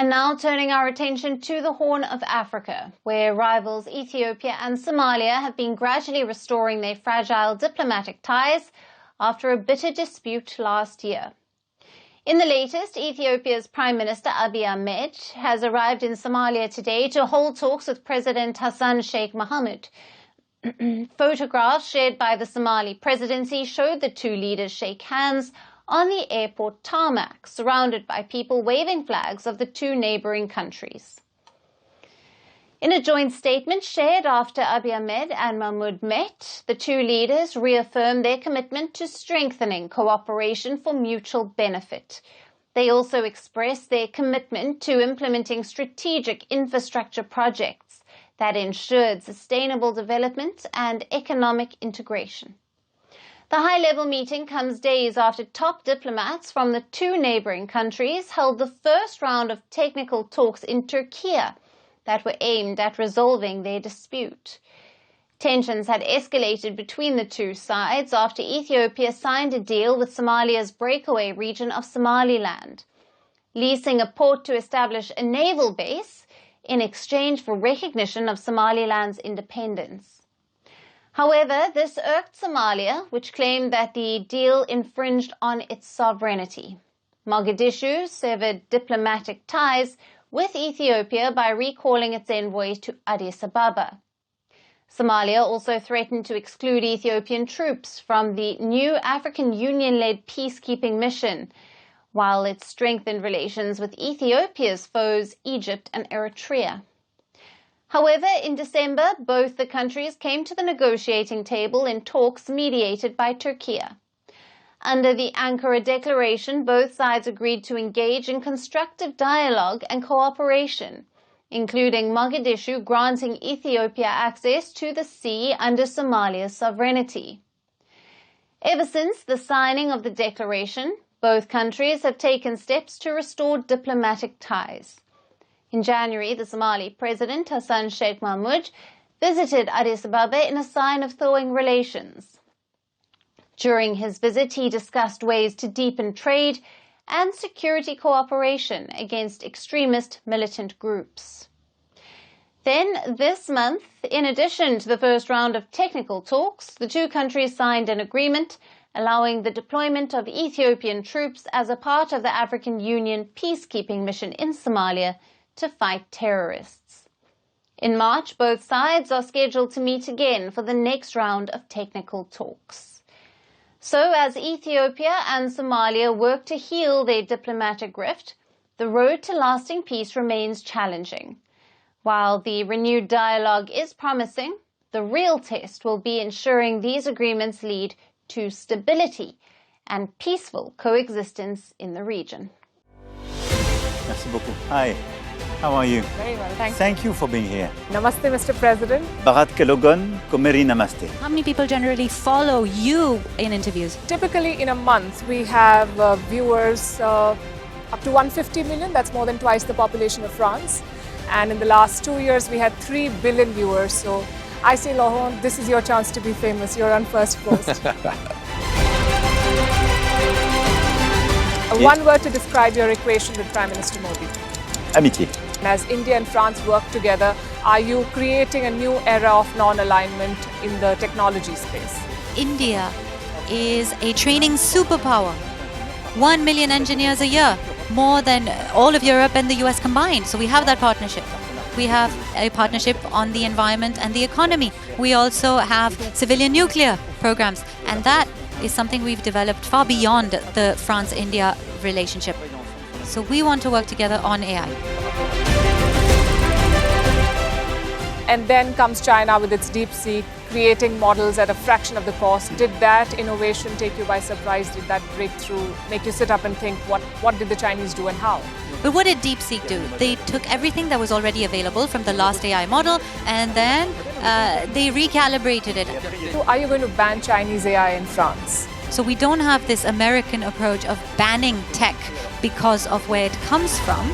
And now turning our attention to the Horn of Africa, where rivals Ethiopia and Somalia have been gradually restoring their fragile diplomatic ties after a bitter dispute last year. In the latest, Ethiopia's Prime Minister Abiy Ahmed has arrived in Somalia today to hold talks with President Hassan Mohamud. Photographs shared by the Somali presidency showed the two leaders shake hands on the airport tarmac, surrounded by people waving flags of the two neighboring countries. In a joint statement shared after Abiy Ahmed and Mohamud met, the two leaders reaffirmed their commitment to strengthening cooperation for mutual benefit. They also expressed their commitment to implementing strategic infrastructure projects that ensured sustainable development and economic integration. The high-level meeting comes days after top diplomats from the two neighboring countries held the first round of technical talks in Turkiye that were aimed at resolving their dispute. Tensions had escalated between the two sides after Ethiopia signed a deal with Somalia's breakaway region of Somaliland, leasing a port to establish a naval base in exchange for recognition of Somaliland's independence. However, this irked Somalia, which claimed that the deal infringed on its sovereignty. Mogadishu severed diplomatic ties with Ethiopia by recalling its envoy to Addis Ababa. Somalia also threatened to exclude Ethiopian troops from the new African Union-led peacekeeping mission, while it strengthened relations with Ethiopia's foes, Egypt and Eritrea. However, in December, both the countries came to the negotiating table in talks mediated by Turkiye. Under the Ankara Declaration, both sides agreed to engage in constructive dialogue and cooperation, including Mogadishu granting Ethiopia access to the sea under Somalia's sovereignty. Ever since the signing of the declaration, both countries have taken steps to restore diplomatic ties. In January, the Somali President Hassan Mohamud visited Addis Ababa in a sign of thawing relations. During his visit, he discussed ways to deepen trade and security cooperation against extremist militant groups. Then, this month, in addition to the first round of technical talks, the two countries signed an agreement allowing the deployment of Ethiopian troops as a part of the African Union peacekeeping mission in Somalia to fight terrorists. In March, both sides are scheduled to meet again for the next round of technical talks. So, as Ethiopia and Somalia work to heal their diplomatic rift, the road to lasting peace remains challenging. While the renewed dialogue is promising, the real test will be ensuring these agreements lead to stability and peaceful coexistence in the region. Merci beaucoup. Hi. How are you? Very well, thank you. Thank you for being here. Namaste, Mr. President. Bharat Kelogon, Komeri Namaste. How many people generally follow you in interviews? Typically in a month we have viewers up to 150 million, that's more than twice the population of France. And in the last 2 years we had 3 billion viewers. So I say, Laurent, this is your chance to be famous. You're on Firstpost. One word to describe your equation with Prime Minister Modi. Amitié. As India and France work together, are you creating a new era of non-alignment in the technology space? India is a training superpower. 1 million engineers a year, more than all of Europe and the US combined. So we have that partnership. We have a partnership on the environment and the economy. We also have civilian nuclear programs, and that is something we've developed far beyond the France-India relationship. So we want to work together on AI. And then comes China with its DeepSeek, creating models at a fraction of the cost. Did that innovation take you by surprise? Did that breakthrough make you sit up and think, what did the Chinese do and how? But what did DeepSeek do? They took everything that was already available from the last AI model, and then they recalibrated it. So are you going to ban Chinese AI in France? So we don't have this American approach of banning tech because of where it comes from.